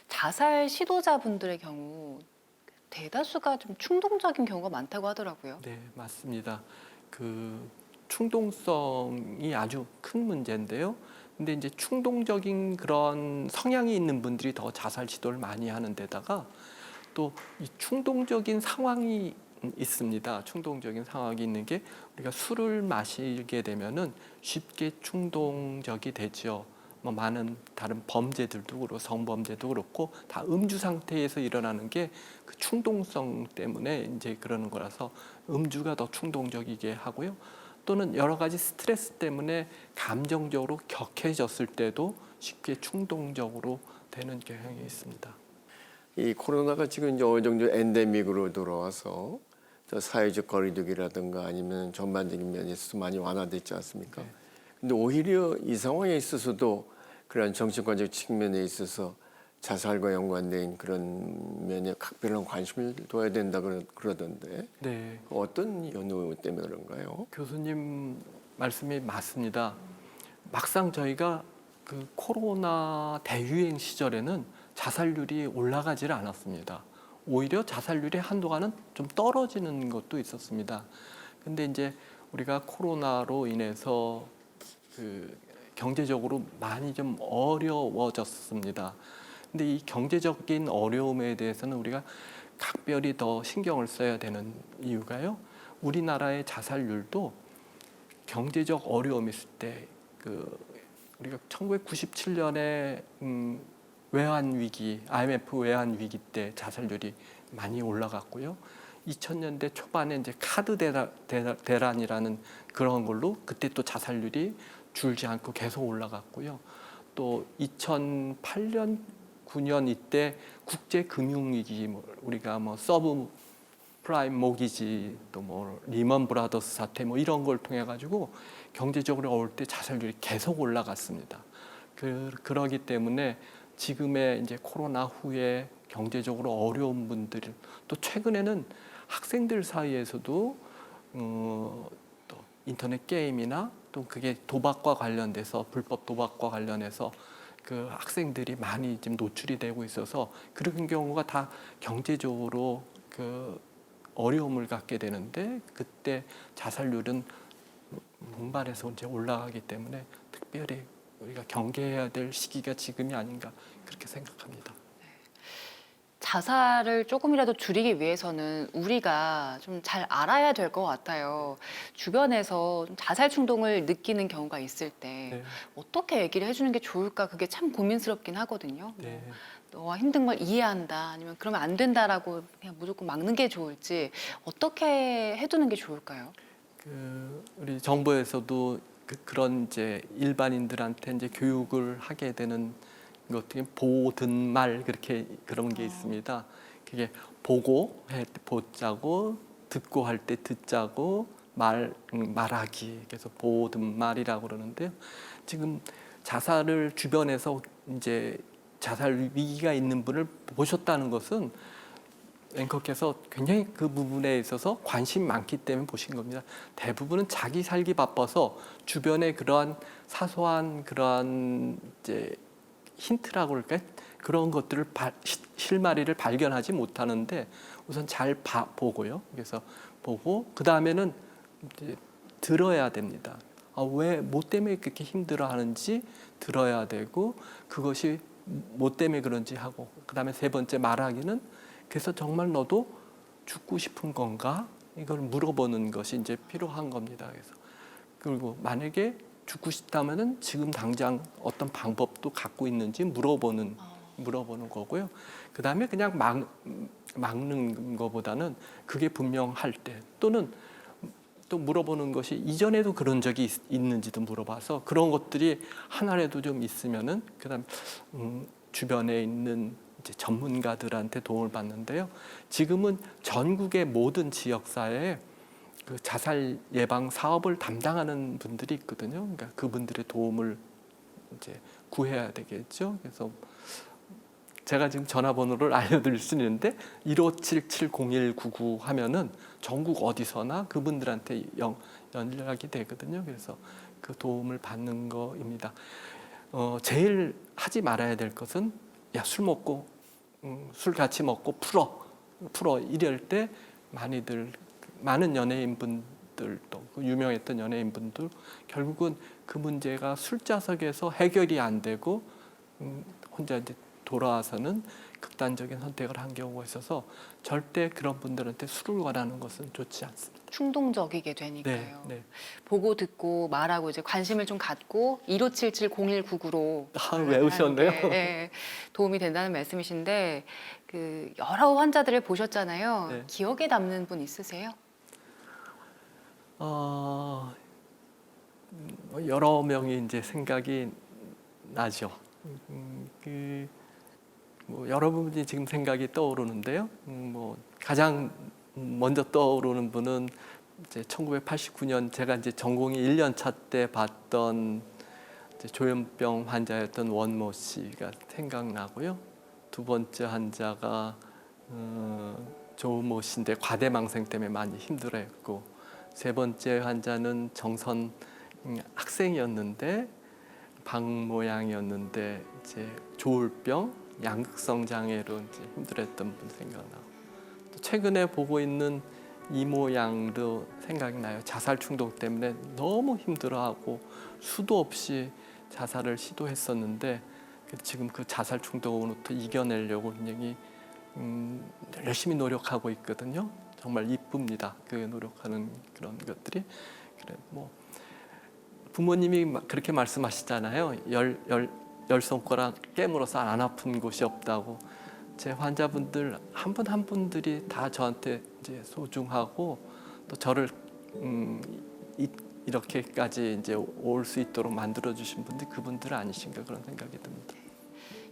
자살 시도자분들의 경우 대다수가 좀 충동적인 경우가 많다고 하더라고요. 네, 맞습니다. 그 충동성이 아주 큰 문제인데요. 근데 이제 충동적인 그런 성향이 있는 분들이 더 자살 시도를 많이 하는 데다가 또 이 충동적인 상황이 있습니다. 충동적인 상황이 있는 게 우리가 술을 마시게 되면은 쉽게 충동적이 되죠. 뭐 많은 다른 범죄들도 그렇고 성범죄도 그렇고 다 음주 상태에서 일어나는 게 그 충동성 때문에 이제 그러는 거라서 음주가 더 충동적이게 하고요. 또는 여러 가지 스트레스 때문에 감정적으로 격해졌을 때도 쉽게 충동적으로 되는 경향이 있습니다. 이 코로나가 지금 이제 어느 정도 엔데믹으로 돌아와서 사회적 거리두기라든가 아니면 전반적인 면에서 많이 완화됐지 않습니까? 네. 근데 오히려 이 상황에 있어서도 그런 정신과적 측면에 있어서 자살과 연관된 그런 면에 각별한 관심을 둬야 된다 그러던데 네. 어떤 연유 때문에 그런가요? 교수님 말씀이 맞습니다. 막상 저희가 그 코로나 대유행 시절에는 자살률이 올라가지를 않았습니다. 오히려 자살률이 한동안은 좀 떨어지는 것도 있었습니다. 근데 이제 우리가 코로나로 인해서 그 경제적으로 많이 좀 어려워졌습니다. 근데 이 경제적인 어려움에 대해서는 우리가 각별히 더 신경을 써야 되는 이유가요. 우리나라의 자살률도 경제적 어려움이 있을 때 우리가 1997년에 외환 위기, IMF 외환 위기 때 자살률이 많이 올라갔고요. 2000년대 초반에 이제 카드 대란이라는 그런 걸로 그때 또 자살률이 줄지 않고 계속 올라갔고요. 또 2008년, 9년 이때 국제 금융 위기, 우리가 서브 프라임 모기지, 또 리먼 브라더스 사태 이런 걸 통해 가지고 경제적으로 어려울 때 자살률이 계속 올라갔습니다. 그러기 때문에 지금의 이제 코로나 후에 경제적으로 어려운 분들, 또 최근에는 학생들 사이에서도 또 인터넷 게임이나 또 그게 도박과 관련돼서 불법 도박과 관련해서 그 학생들이 많이 지금 노출이 되고 있어서 그런 경우가 다 경제적으로 그 어려움을 갖게 되는데 그때 자살률은 문발에서 이제 올라가기 때문에 특별히 우리가 경계해야 될 시기가 지금이 아닌가 그렇게 생각합니다. 자살을 조금이라도 줄이기 위해서는 우리가 좀 잘 알아야 될 것 같아요. 주변에서 좀 자살 충동을 느끼는 경우가 있을 때 네. 어떻게 얘기를 해주는 게 좋을까 그게 참 고민스럽긴 하거든요. 네. 너와 힘든 걸 이해한다 아니면 그러면 안 된다라고 그냥 무조건 막는 게 좋을지 어떻게 해두는 게 좋을까요? 그 우리 정부에서도 그런 이제 일반인들한테 이제 교육을 하게 되는 것 어떻게 보든 말 그렇게 그런 게 있습니다. 그게 보고 할 때 보자고 듣고 할 때 듣자고 말하기 그래서 보든 말이라고 그러는데요. 지금 자살을 주변에서 이제 자살 위기가 있는 분을 보셨다는 것은 앵커께서 굉장히 그 부분에 있어서 관심이 많기 때문에 보신 겁니다. 대부분은 자기 살기 바빠서 주변에 그러한 사소한 그러한 이제 힌트라고 그럴까요? 그런 것들을 실마리를 발견하지 못하는데 우선 잘 보고요. 그래서 보고 그 다음에는 들어야 됩니다. 왜 뭐 때문에 그렇게 힘들어하는지 들어야 되고 그것이 뭐 때문에 그런지 하고 그 다음에 세 번째 말하기는 그래서 정말 너도 죽고 싶은 건가? 이걸 물어보는 것이 이제 필요한 겁니다. 그래서 그리고 만약에 죽고 싶다면은 지금 당장 어떤 방법도 갖고 있는지 물어보는 거고요. 그 다음에 그냥 막는 것보다는 그게 분명할 때 또는 또 물어보는 것이 이전에도 그런 적이 있는지도 물어봐서 그런 것들이 하나라도 좀 있으면은 그다음 주변에 있는 이제 전문가들한테 도움을 받는데요. 지금은 전국의 모든 지역사회에 그 자살 예방 사업을 담당하는 분들이 있거든요. 그러니까 그분들의 도움을 이제 구해야 되겠죠. 그래서 제가 지금 전화번호를 알려드릴 수 있는데 1577-0199 하면은 전국 어디서나 그분들한테 연락이 되거든요. 그래서 그 도움을 받는 거입니다. 제일 하지 말아야 될 것은 야, 술 먹고 술 같이 먹고 풀어 이럴 때 많은 연예인분들 또 유명했던 연예인분들 결국은 그 문제가 술자석에서 해결이 안 되고 혼자 이제 돌아와서는 극단적인 선택을 한 경우가 있어서 절대 그런 분들한테 술을 권하는 것은 좋지 않습니다. 충동적이게 되니까요. 네. 보고 듣고 말하고 이제 관심을 좀 갖고 1577-0199로 외우셨네요. 네, 도움이 된다는 말씀이신데 그 여러 환자들을 보셨잖아요. 네. 기억에 남는 분 있으세요? 여러 명이 이제 생각이 나죠. 여러분이 지금 생각이 떠오르는데요. 가장 먼저 떠오르는 분은 이제 1989년 제가 이제 전공의 1년차 때 봤던 이제 조현병 환자였던 원모 씨가 생각나고요. 두 번째 환자가 조모 씨인데 과대망상 때문에 많이 힘들어했고 세 번째 환자는 정선 학생이었는데 방 모양이었는데 이제 조울병 양극성 장애로 이제 힘들었던 분 생각나고 또 최근에 보고 있는 이모 양도 생각이 나요. 자살 충동 때문에 너무 힘들어하고 수도 없이 자살을 시도했었는데 지금 그 자살 충동으로부터 이겨내려고 굉장히 열심히 노력하고 있거든요. 정말 이쁩니다. 그 노력하는 그런 것들이 그래 부모님이 그렇게 말씀하시잖아요. 열 손가락 깨물어서 안 아픈 곳이 없다고. 제 환자분들 한 분 한 분들이 다 저한테 이제 소중하고 또 저를 이렇게까지 이제 올 수 있도록 만들어 주신 분들 그분들 아니신가 그런 생각이 듭니다.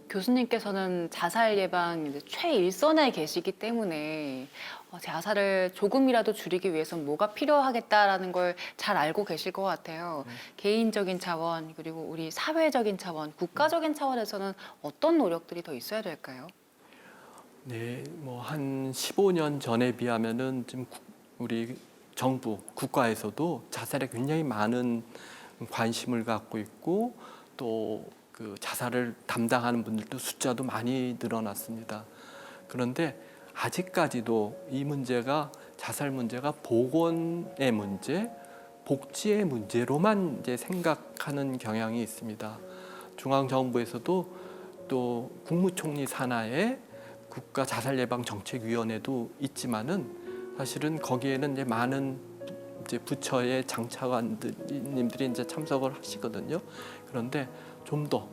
교수님께서는 자살 예방 이제 최일선에 계시기 때문에 자살을 조금이라도 줄이기 위해서 뭐가 필요하겠다라는 걸 잘 알고 계실 것 같아요. 개인적인 차원 그리고 우리 사회적인 차원, 국가적인 차원에서는 어떤 노력들이 더 있어야 될까요? 네, 한 15년 전에 비하면은 지금 우리 정부, 국가에서도 자살에 굉장히 많은 관심을 갖고 있고 또 그 자살을 담당하는 분들도 숫자도 많이 늘어났습니다. 그런데 아직까지도 이 문제가 자살 문제가 보건의 문제, 복지의 문제로만 이제 생각하는 경향이 있습니다. 중앙정부에서도 또 국무총리 산하에 국가 자살 예방 정책위원회도 있지만은 사실은 거기에는 이제 많은 이제 부처의 장차관님들이 이제 참석을 하시거든요. 그런데 좀 더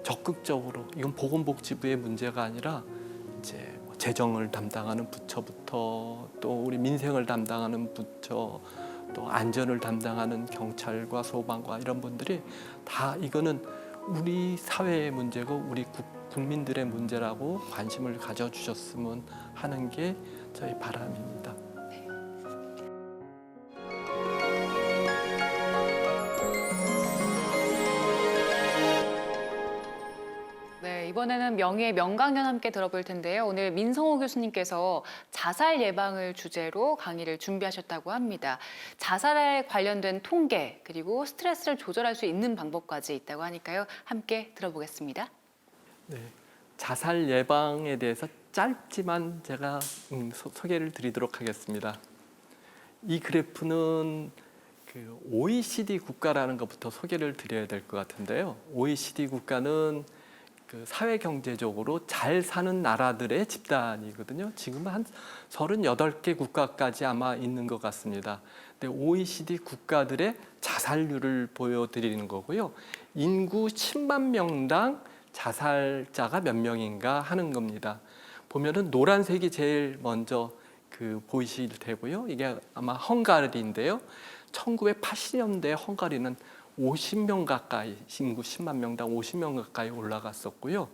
적극적으로 이건 보건복지부의 문제가 아니라 이제 재정을 담당하는 부처부터 또 우리 민생을 담당하는 부처 또 안전을 담당하는 경찰과 소방과 이런 분들이 다 이거는 우리 사회의 문제고 우리 국민들의 문제라고 관심을 가져주셨으면 하는 게 저희 바람입니다. 네, 이번에는 명예의 명강연 함께 들어볼 텐데요. 오늘 민성호 교수님께서 자살 예방을 주제로 강의를 준비하셨다고 합니다. 자살에 관련된 통계 그리고 스트레스를 조절할 수 있는 방법까지 있다고 하니까요. 함께 들어보겠습니다. 네, 자살 예방에 대해서 짧지만 제가 소개를 드리도록 하겠습니다. 이 그래프는 그 OECD 국가라는 것부터 소개를 드려야 될 것 같은데요. OECD 국가는 그 사회 경제적으로 잘 사는 나라들의 집단이거든요. 지금 한 38개 국가까지 아마 있는 것 같습니다. 근데 OECD 국가들의 자살률을 보여드리는 거고요. 인구 10만 명당 자살자가 몇 명인가 하는 겁니다. 보면은 노란색이 제일 먼저 그 보이실 테고요. 이게 아마 헝가리인데요. 1980년대 헝가리는 50명 가까이, 인구 10만 명당 50명 가까이 올라갔었고요.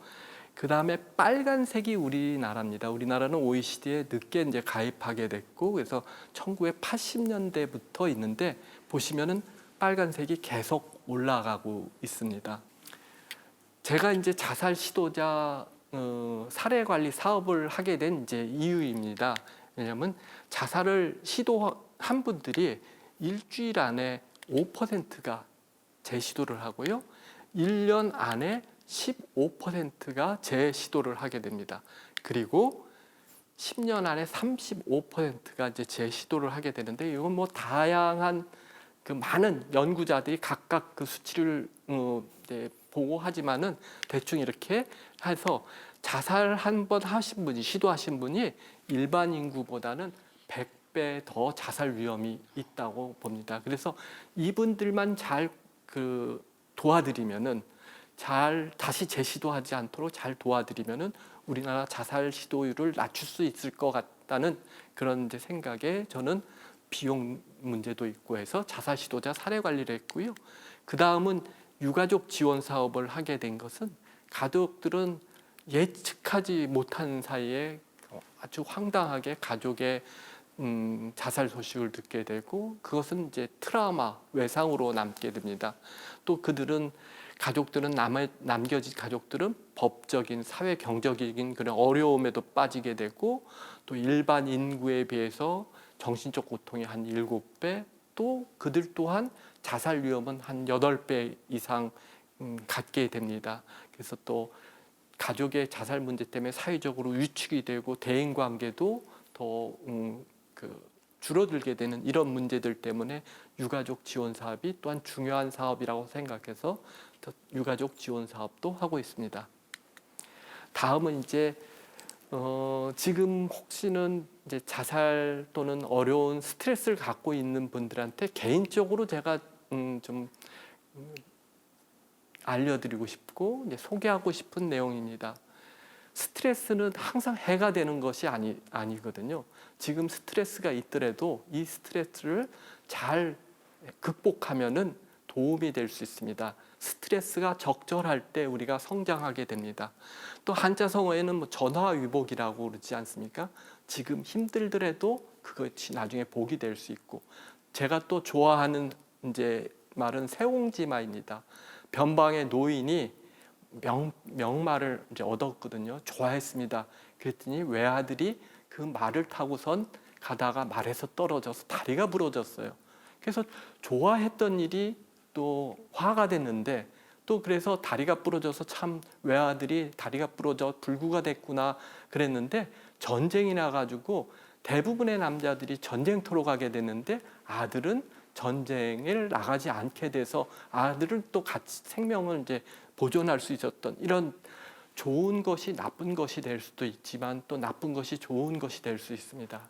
그 다음에 빨간색이 우리나라입니다. 우리나라는 OECD에 늦게 이제 가입하게 됐고, 그래서 1980년대부터 있는데 보시면은 빨간색이 계속 올라가고 있습니다. 제가 이제 자살 시도자 사례 관리 사업을 하게 된 이제 이유입니다. 왜냐하면 자살을 시도한 분들이 일주일 안에 5%가 재시도를 하고요. 1년 안에 15%가 재시도를 하게 됩니다. 그리고 10년 안에 35%가 이제 재시도를 하게 되는데 이건 뭐 다양한 그 많은 연구자들이 각각 그 수치를 이제 보고 하지만은 대충 이렇게 해서 자살 한 번 하신 분이 시도하신 분이 일반 인구보다는 100배 더 자살 위험이 있다고 봅니다. 그래서 이분들만 잘 그 도와드리면은 잘 다시 재시도하지 않도록 잘 도와드리면은 우리나라 자살 시도율을 낮출 수 있을 것 같다는 그런 이제 생각에 저는 비용 문제도 있고 해서 자살 시도자 사례 관리를 했고요. 그 다음은 유가족 지원 사업을 하게 된 것은 가족들은 예측하지 못한 사이에 아주 황당하게 가족의 자살 소식을 듣게 되고 그것은 이제 트라우마, 외상으로 남게 됩니다. 또 가족들은 남겨진 가족들은 법적인, 사회 경제적인 그런 어려움에도 빠지게 되고 또 일반 인구에 비해서 정신적 고통이 한 7배, 또 그들 또한 자살 위험은 한 8배 이상 갖게 됩니다. 그래서 또 가족의 자살 문제 때문에 사회적으로 위축이 되고 대인 관계도 더 줄어들게 되는 이런 문제들 때문에 유가족 지원 사업이 또한 중요한 사업이라고 생각해서 유가족 지원 사업도 하고 있습니다. 다음은 이제 지금 혹시는 이제 자살 또는 어려운 스트레스를 갖고 있는 분들한테 개인적으로 제가 좀 알려드리고 싶고 이제 소개하고 싶은 내용입니다. 스트레스는 항상 해가 되는 것이 아니거든요. 지금 스트레스가 있더라도 이 스트레스를 잘 극복하면은 도움이 될 수 있습니다. 스트레스가 적절할 때 우리가 성장하게 됩니다. 또 한자성어에는 뭐 전화위복이라고 그러지 않습니까? 지금 힘들더라도 그것이 나중에 복이 될 수 있고, 제가 또 좋아하는 이제 말은 세옹지마입니다. 변방의 노인이 명말을 이제 얻었거든요. 좋아했습니다. 그랬더니 외아들이 그 말을 타고선 가다가 말에서 떨어져서 다리가 부러졌어요. 그래서 좋아했던 일이 또 화가 됐는데 또 그래서 다리가 부러져서 참 외아들이 다리가 부러져 불구가 됐구나 그랬는데 전쟁이 나가지고 대부분의 남자들이 전쟁터로 가게 됐는데 아들은 전쟁을 나가지 않게 돼서 아들은 또 같이 생명을 이제 보존할 수 있었던 이런 좋은 것이 나쁜 것이 될 수도 있지만 또 나쁜 것이 좋은 것이 될 수 있습니다.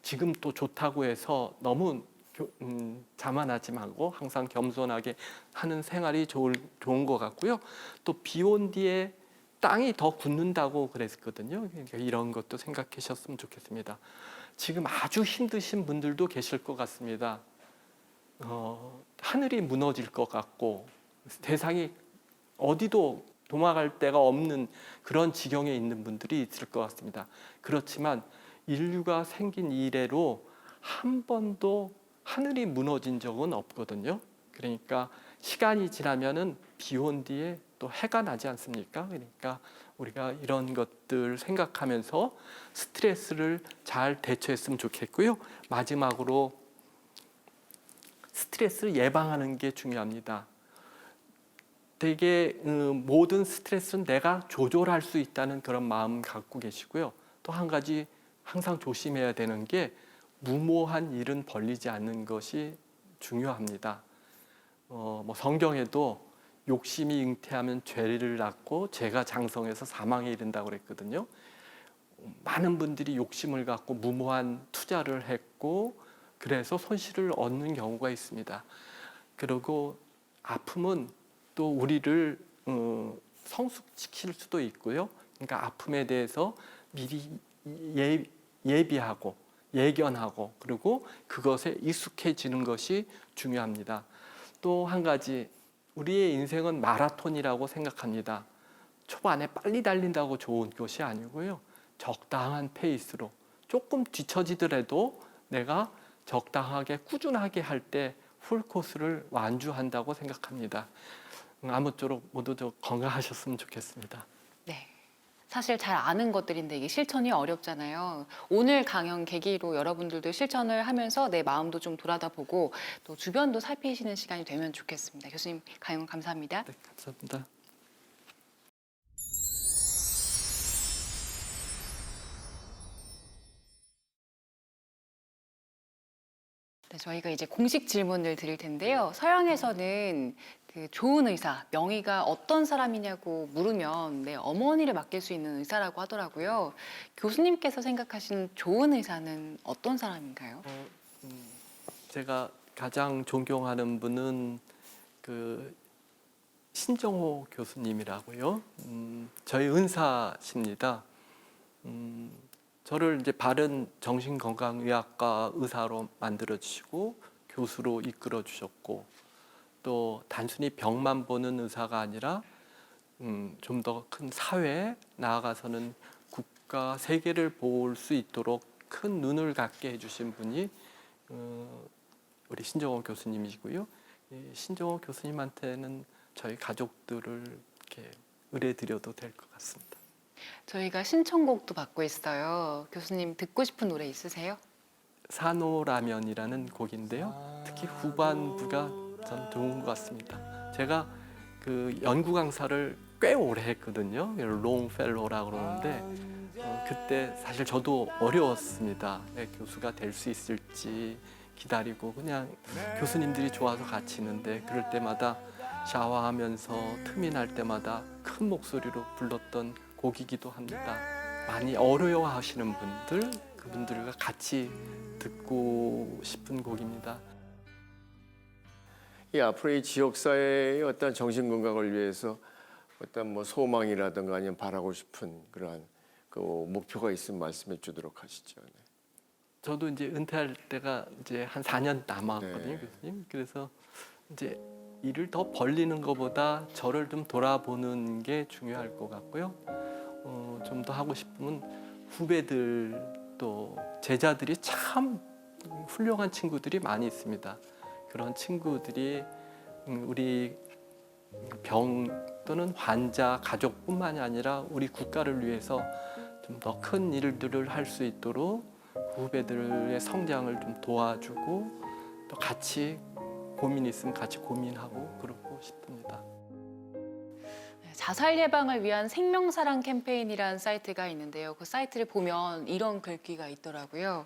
지금 또 좋다고 해서 너무 자만하지 말고 항상 겸손하게 하는 생활이 좋은 것 같고요. 또 비 온 뒤에 땅이 더 굳는다고 그랬거든요. 그러니까 이런 것도 생각하셨으면 좋겠습니다. 지금 아주 힘드신 분들도 계실 것 같습니다. 하늘이 무너질 것 같고 세상이 어디도 도망갈 데가 없는 그런 지경에 있는 분들이 있을 것 같습니다. 그렇지만 인류가 생긴 이래로 한 번도 하늘이 무너진 적은 없거든요. 그러니까 시간이 지나면은 비 온 뒤에 또 해가 나지 않습니까? 그러니까 우리가 이런 것들 생각하면서 스트레스를 잘 대처했으면 좋겠고요. 마지막으로 스트레스를 예방하는 게 중요합니다. 되게 모든 스트레스는 내가 조절할 수 있다는 그런 마음 갖고 계시고요. 또 한 가지 항상 조심해야 되는 게 무모한 일은 벌리지 않는 것이 중요합니다. 뭐 성경에도 욕심이 잉태하면 죄를 낳고 죄가 장성해서 사망에 이른다고 그랬거든요. 많은 분들이 욕심을 갖고 무모한 투자를 했고 그래서 손실을 얻는 경우가 있습니다. 그리고 아픔은 또 우리를 성숙시킬 수도 있고요. 그러니까 아픔에 대해서 미리 예비하고 예견하고 그리고 그것에 익숙해지는 것이 중요합니다. 또 한 가지 우리의 인생은 마라톤이라고 생각합니다. 초반에 빨리 달린다고 좋은 것이 아니고요. 적당한 페이스로 조금 뒤처지더라도 내가 적당하게 꾸준하게 할 때 풀코스를 완주한다고 생각합니다. 아무쪼록 모두 건강하셨으면 좋겠습니다. 네. 사실 잘 아는 것들인데 이게 실천이 어렵잖아요. 오늘 강연 계기로 여러분들도 실천을 하면서 내 마음도 좀 돌아다보고 또 주변도 살피시는 시간이 되면 좋겠습니다. 교수님 강연 감사합니다. 네, 감사합니다. 네, 저희가 이제 공식 질문을 드릴 텐데요. 서양에서는 그 좋은 의사, 명의가 어떤 사람이냐고 물으면 내 어머니를 맡길 수 있는 의사라고 하더라고요. 교수님께서 생각하시는 좋은 의사는 어떤 사람인가요? 제가 가장 존경하는 분은 그 신정호 교수님이라고요. 저희 은사십니다. 저를 이제 바른 정신건강의학과 의사로 만들어 주시고 교수로 이끌어 주셨고 또 단순히 병만 보는 의사가 아니라 좀 더 큰 사회 나아가서는 국가 세계를 볼 수 있도록 큰 눈을 갖게 해주신 분이 우리 신정호 교수님이시고요. 신정호 교수님한테는 저희 가족들을 이렇게 의뢰드려도 될 것 같습니다. 저희가 신청곡도 받고 있어요. 교수님 듣고 싶은 노래 있으세요? 산호라면이라는 곡인데요. 특히 후반부가 전 좋은 것 같습니다. 제가 그 연구 강사를 꽤 오래 했거든요. 롱펠로라고 그러는데 그때 사실 저도 어려웠습니다. 교수가 될 수 있을지 기다리고 그냥 교수님들이 좋아서 같이 있는데 그럴 때마다 샤워하면서 틈이 날 때마다 큰 목소리로 불렀던 곡이기도 합니다. 많이 어려워하시는 분들, 그분들과 같이 듣고 싶은 곡입니다. 이 앞으로 이 지역사회의 어떤 정신건강을 위해서 어떤 뭐 소망이라든가 아니면 바라고 싶은 그러한 그 목표가 있으면 말씀해 주도록 하시죠. 네. 저도 이제 은퇴할 때가 이제 한 4년 남았거든요, 네. 교수님. 그래서 이제 일을 더 벌리는 것보다 저를 좀 돌아보는 게 중요할 것 같고요. 좀 더 하고 싶으면 후배들 또 제자들이 참 훌륭한 친구들이 많이 있습니다. 그런 친구들이 우리 병 또는 환자 가족뿐만이 아니라 우리 국가를 위해서 좀 더 큰 일들을 할 수 있도록 후배들의 성장을 좀 도와주고 또 같이 고민 있으면 같이 고민하고 그러고 싶습니다. 자살 예방을 위한 생명사랑 캠페인이라는 사이트가 있는데요. 그 사이트를 보면 이런 글귀가 있더라고요.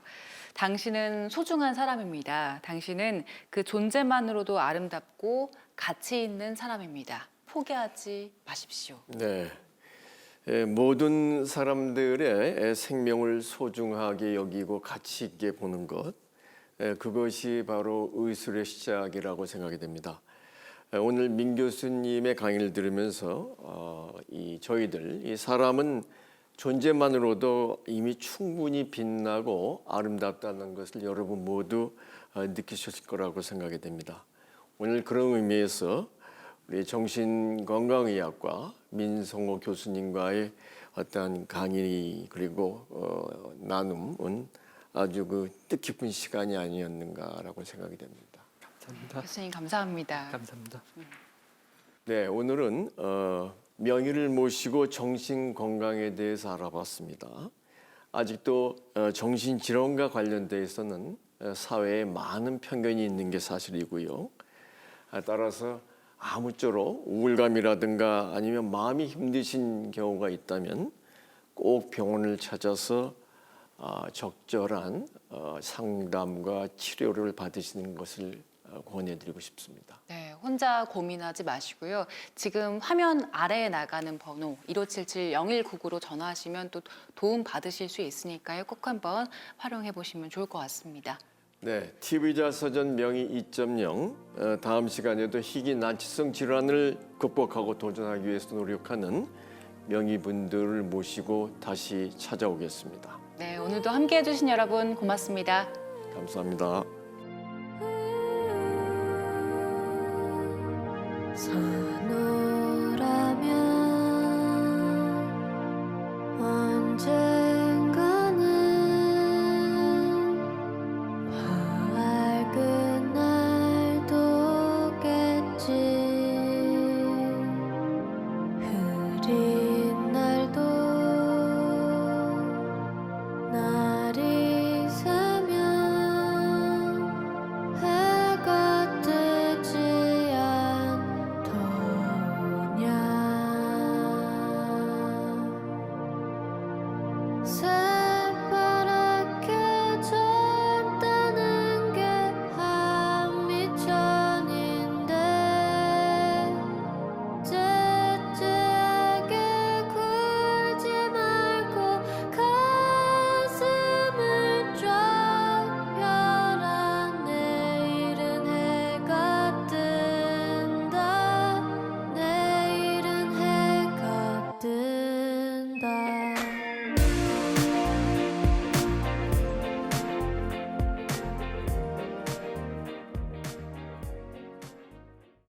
당신은 소중한 사람입니다. 당신은 그 존재만으로도 아름답고 가치 있는 사람입니다. 포기하지 마십시오. 네. 모든 사람들의 생명을 소중하게 여기고 가치 있게 보는 것, 그것이 바로 의술의 시작이라고 생각이 됩니다. 오늘 민 교수님의 강의를 들으면서 저희들 이 사람은 존재만으로도 이미 충분히 빛나고 아름답다는 것을 여러분 모두 느끼셨을 거라고 생각이 됩니다. 오늘 그런 의미에서 우리 정신건강의학과 민성호 교수님과의 어떤 강의 그리고 나눔은 아주 그 뜻깊은 시간이 아니었는가라고 생각이 됩니다. 감사합니다. 교수님 감사합니다. 감사합니다. 네, 오늘은 명의를 모시고 정신 건강에 대해서 알아봤습니다. 아직도 정신질환과 관련돼서는 사회에 많은 편견이 있는 게 사실이고요. 따라서 아무쪼록 우울감이라든가 아니면 마음이 힘드신 경우가 있다면 꼭 병원을 찾아서 적절한 상담과 치료를 받으시는 것을 권해드리고 싶습니다. 네, 혼자 고민하지 마시고요. 지금 화면 아래에 나가는 번호 1577-0199로 전화하시면 또 도움 받으실 수 있으니까요. 꼭 한번 활용해 보시면 좋을 것 같습니다. 네, TV자 서전 명의 2.0 다음 시간에도 희귀 난치성 질환을 극복하고 도전하기 위해서 노력하는 명의분들을 모시고 다시 찾아오겠습니다. 네, 오늘도 함께해 주신 여러분 고맙습니다. 감사합니다. 사